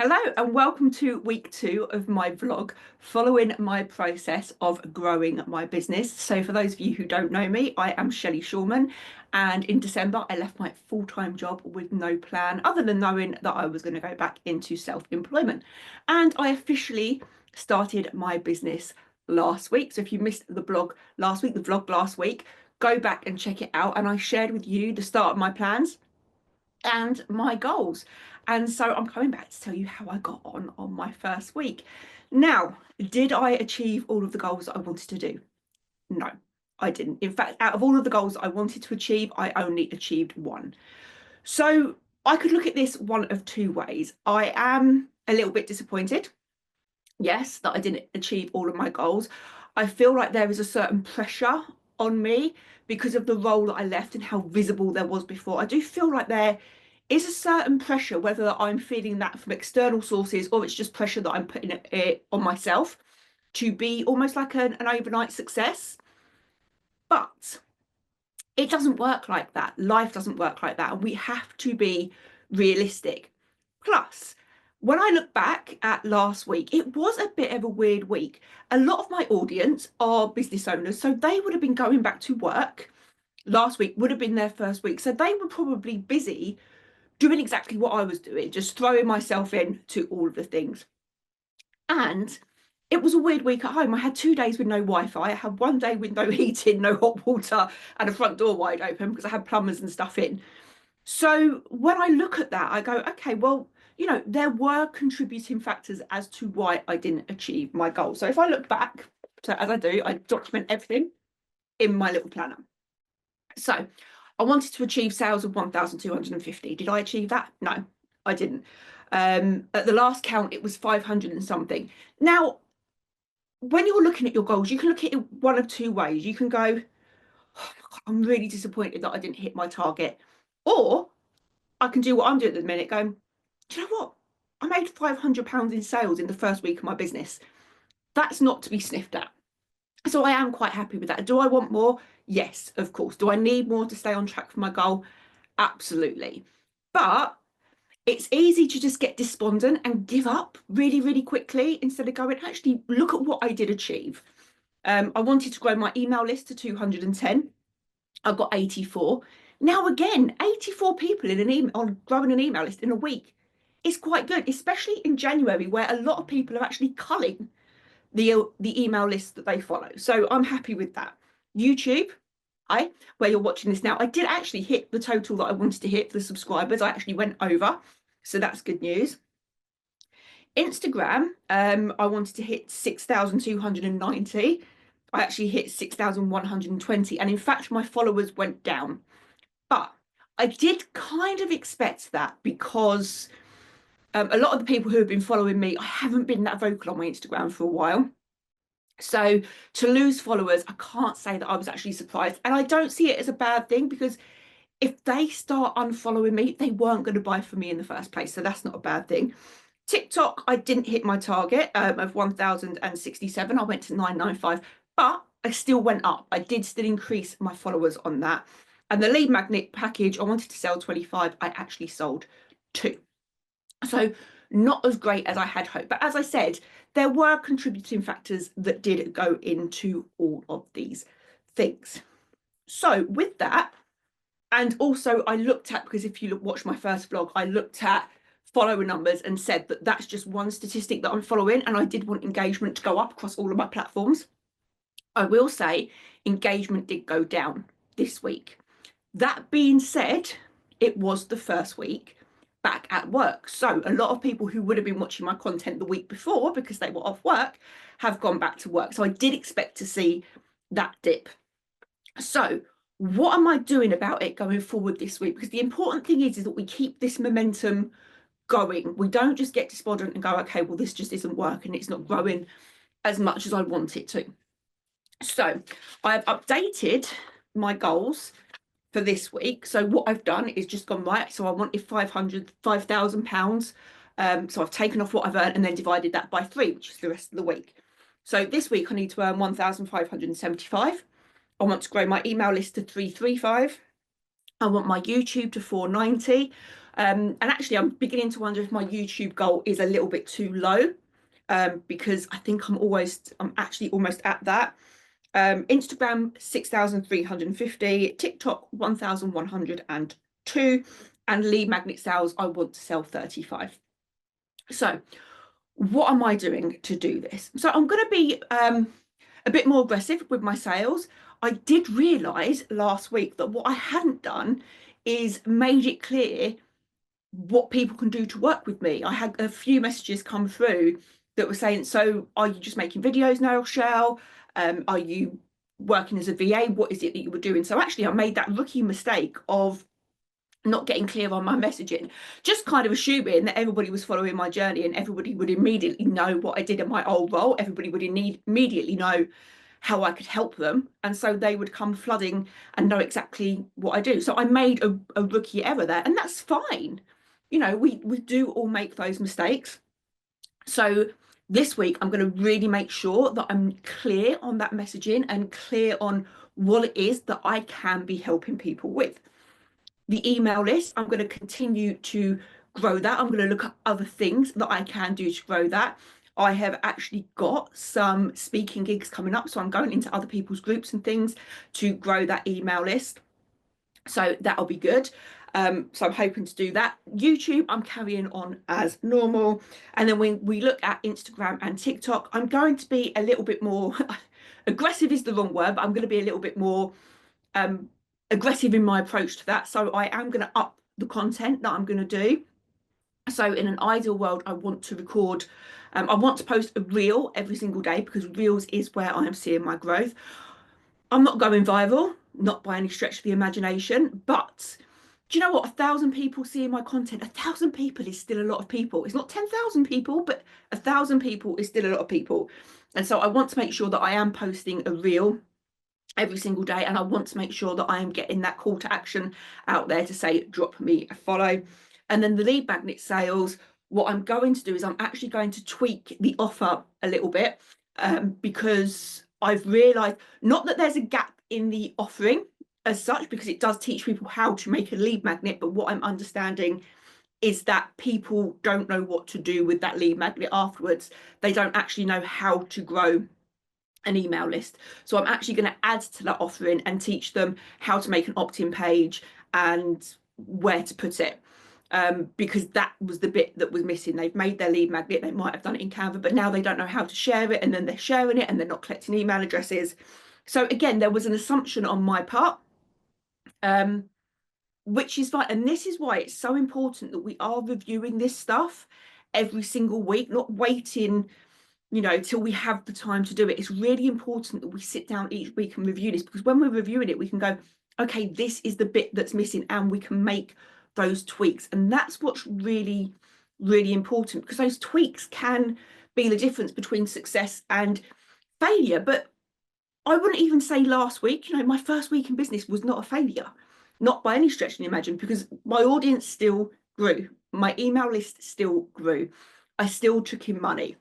Hello and welcome to week 2 of my vlog following my process of growing my business. So for those of you who don't know me, I am Shelly Shulman, and in December I left my full-time job with no plan other than knowing that I was going to go back into self-employment. And I officially started my business last week. So if you missed the vlog last week, go back and check it out. And I shared with you the start of my plans and my goals. And so I'm coming back to tell you how I got on my first week. Now, did I achieve all of the goals that I wanted to do? No, I didn't. In fact, out of all of the goals I wanted to achieve, I only achieved one. So I could look at this one of two ways. I am a little bit disappointed, yes, that I didn't achieve all of my goals. I feel like there is a certain pressure on me because of the role that I left and how visible there was before. I do feel like there is a certain pressure, whether I'm feeling that from external sources or it's just pressure that I'm putting it on myself to be almost like an overnight success. But it doesn't work like that. Life doesn't work like that. And we have to be realistic. Plus, when I look back at last week, it was a bit of a weird week. A lot of my audience are business owners, so they would have been going back to work. Last week would have been their first week. So they were probably busy doing exactly what I was doing, just throwing myself into all of the things. And it was a weird week at home. I had 2 days with no Wi-Fi. I had one day with no heating, no hot water, and a front door wide open because I had plumbers and stuff in. So when I look at that, I go, okay, well, there were contributing factors as to why I didn't achieve my goal. So if I look back, so as I do, I document everything in my little planner. So I wanted to achieve sales of 1,250. Did I achieve that? No, I didn't. At the last count, it was 500 and something. Now, when you're looking at your goals, you can look at it one of two ways. You can go, oh my God, I'm really disappointed that I didn't hit my target. Or I can do what I'm doing at the minute, going, do you know what? I made £500 in sales in the first week of my business. That's not to be sniffed at. So I am quite happy with that. Do I want more? Yes, of course. Do I need more to stay on track for my goal? Absolutely. But it's easy to just get despondent and give up really, really quickly instead of going, actually, look at what I did achieve. I wanted to grow my email list to 210. I've got 84. Now, again, 84 people in an email on growing an email list in a week is quite good, especially in January, where a lot of people are actually culling the email list that they follow. So I'm happy with that. YouTube, hi, where you're watching this now, I did actually hit the total that I wanted to hit for the subscribers. I actually went over, so that's good news. Instagram, I wanted to hit 6,290. I actually hit 6,120, and in fact my followers went down. But I did kind of expect that because a lot of the people who have been following me, I haven't been that vocal on my Instagram for a while. So to lose followers, I can't say that I was actually surprised. And I don't see it as a bad thing because if they start unfollowing me, they weren't going to buy from me in the first place. So that's not a bad thing. TikTok, I didn't hit my target of 1,067. I went to 995, but I still went up. I did still increase my followers on that. And the lead magnet package, I wanted to sell 25. I actually sold 2. So not as great as I had hoped. But as I said, there were contributing factors that did go into all of these things. So with that, and also I looked at, because if you watch my first vlog, I looked at follower numbers and said that that's just one statistic that I'm following, and I did want engagement to go up across all of my platforms. I will say engagement did go down this week. That being said, it was the first week back at work. So a lot of people who would have been watching my content the week before because they were off work have gone back to work. So I did expect to see that dip. So what am I doing about it going forward this week? Because the important thing is that we keep this momentum going. We don't just get despondent and go, okay, well, this just isn't working. It's not growing as much as I want it to. So I've updated my goals for this week. So what I've done is just gone, right, so I wanted £5,000. So I've taken off what I've earned and then divided that by 3, which is the rest of the week. So this week I need to earn 1,575. I want to grow my email list to 335. I want my YouTube to 490. And actually, I'm beginning to wonder if my YouTube goal is a little bit too low, because I think I'm actually almost at that. Instagram 6,350, TikTok 1,102, and lead magnet sales, I want to sell 35. So what am I doing to do this? So I'm going to be a bit more aggressive with my sales. I did realize last week that what I hadn't done is made it clear what people can do to work with me. I had a few messages come through that were saying, so are you just making videos now, Shell? Are you working as a VA? What is it that you were doing? So actually I made that rookie mistake of not getting clear on my messaging, just kind of assuming that everybody was following my journey and everybody would immediately know what I did in my old role. Everybody would immediately know how I could help them. And so they would come flooding and know exactly what I do. So I made a rookie error there, and that's fine. You know, we do all make those mistakes. So this week, I'm going to really make sure that I'm clear on that messaging and clear on what it is that I can be helping people with. The email list, I'm going to continue to grow that. I'm going to look at other things that I can do to grow that. I have actually got some speaking gigs coming up, so I'm going into other people's groups and things to grow that email list. So that'll be good. So I'm hoping to do that. YouTube, I'm carrying on as normal. And then when we look at Instagram and TikTok, I'm going to be a little bit more aggressive is the wrong word, but I'm going to be a little bit more aggressive in my approach to that. So I am going to up the content that I'm going to do. So in an ideal world, I want to record, I want to post a reel every single day, because reels is where I am seeing my growth. I'm not going viral, not by any stretch of the imagination, but do you know what? 1,000 people seeing my content, 1,000 people is still a lot of people. It's not 10,000 people, but 1,000 people is still a lot of people. And so I want to make sure that I am posting a reel every single day, and I want to make sure that I am getting that call to action out there to say drop me a follow. And then the lead magnet sales, what I'm going to do is I'm actually going to tweak the offer a little bit, because I've realized, not that there's a gap in the offering as such, because it does teach people how to make a lead magnet, but what I'm understanding is that people don't know what to do with that lead magnet afterwards. They don't actually know how to grow an email list. So I'm actually going to add to that offering and teach them how to make an opt-in page and where to put it. Because that was the bit that was missing. They've made their lead magnet, they might have done it in Canva, but now they don't know how to share it, and then they're sharing it and they're not collecting email addresses. So again, there was an assumption on my part, which is fine. And this is why it's so important that we are reviewing this stuff every single week, not waiting, you know, till we have the time to do it. It's really important that we sit down each week and review this, because when we're reviewing it, we can go, okay, this is the bit that's missing, and we can make those tweaks. And that's what's really, really important, because those tweaks can be the difference between success and failure. But I wouldn't even say last week, you know, my first week in business was not a failure, not by any stretch of the imagination, because my audience still grew. My email list still grew. I still took in money.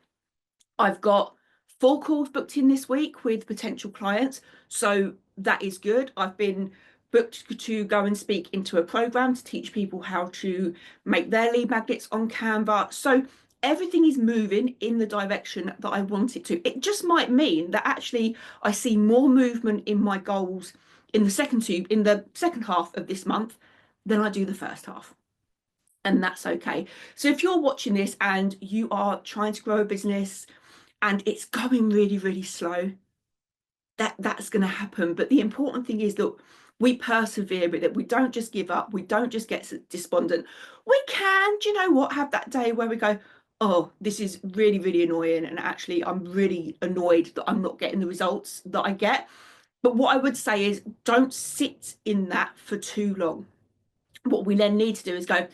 I've got 4 calls booked in this week with potential clients, so that is good. I've been booked to go and speak into a program to teach people how to make their lead magnets on Canva. So everything is moving in the direction that I want it to. It just might mean that actually I see more movement in my goals in the second half of this month than I do the first half. And that's okay. So if you're watching this and you are trying to grow a business and it's going really, really slow, that's going to happen. But the important thing is that we persevere with it. We don't just give up. We don't just get despondent. We can, do you know what, have that day where we go, oh, this is really, really annoying. And actually, I'm really annoyed that I'm not getting the results that I get. But what I would say is don't sit in that for too long. What we then need to do is go,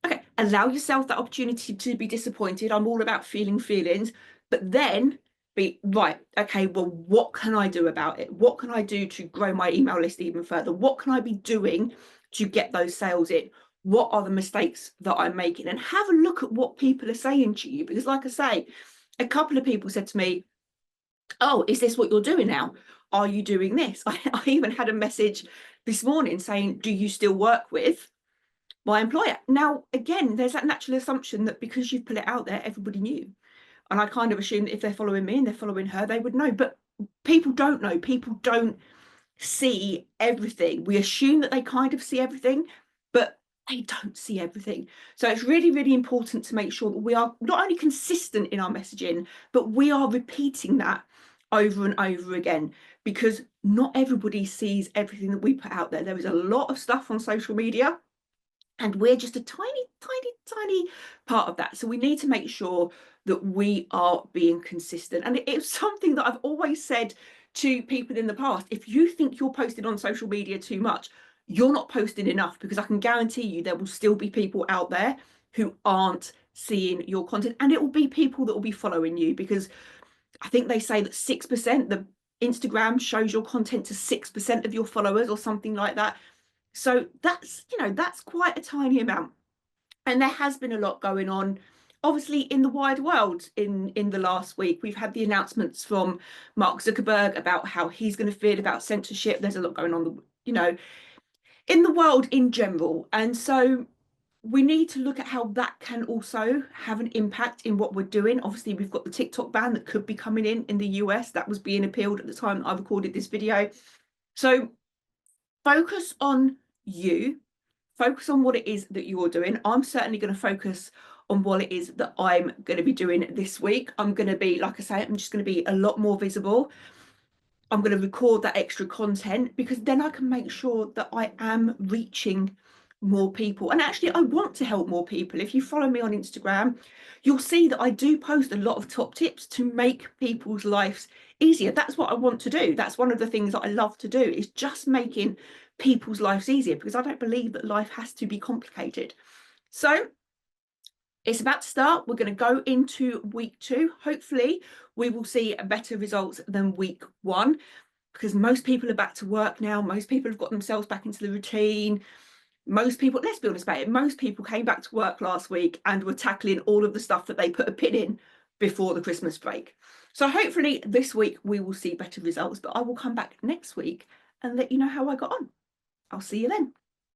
okay, allow yourself that opportunity to be disappointed. I'm all about feeling feelings, but then be right. Okay, well, what can I do about it? What can I do to grow my email list even further? What can I be doing to get those sales in? What are the mistakes that I'm making? And have a look at what people are saying to you. Because like I say, a couple of people said to me, oh, is this what you're doing now? Are you doing this? I even had a message this morning saying, do you still work with my employer. Now, again, there's that natural assumption that because you've put it out there, everybody knew. And I kind of assume that if they're following me and they're following her, they would know. But people don't know. People don't see everything. We assume that they kind of see everything, but they don't see everything. So it's really, really important to make sure that we are not only consistent in our messaging, but we are repeating that over and over again, because not everybody sees everything that we put out there. There is a lot of stuff on social media, and we're just a tiny, tiny, tiny part of that. So we need to make sure that we are being consistent. And it's something that I've always said to people in the past. If you think you're posting on social media too much, you're not posting enough, because I can guarantee you there will still be people out there who aren't seeing your content. And it will be people that will be following you, because I think they say that 6%, the Instagram shows your content to 6% of your followers or something like that. So that's, that's quite a tiny amount. And there has been a lot going on, obviously, in the wide world in the last week. We've had the announcements from Mark Zuckerberg about how he's going to feel about censorship. There's a lot going on, in the world in general. And so we need to look at how that can also have an impact in what we're doing. Obviously, we've got the TikTok ban that could be coming in the US. That was being appealed at the time that I recorded this video. So focus on you, focus on what it is that you're doing. I'm certainly going to focus on what it is that I'm going to be doing this week. I'm going to be, like I say, I'm just going to be a lot more visible. I'm going to record that extra content, because then I can make sure that I am reaching more people. And actually, I want to help more people. If you follow me on Instagram, you'll see that I do post a lot of top tips to make people's lives easier. That's what I want to do. That's one of the things that I love to do, is just making people's lives easier, because I don't believe that life has to be complicated. So it's about to start. We're going to go into week 2. Hopefully, we will see better results than week 1, because most people are back to work now. Most people have got themselves back into the routine. Most people, let's be honest about it, most people came back to work last week and were tackling all of the stuff that they put a pin in before the Christmas break. So hopefully this week we will see better results, but I will come back next week and let you know how I got on. I'll see you then.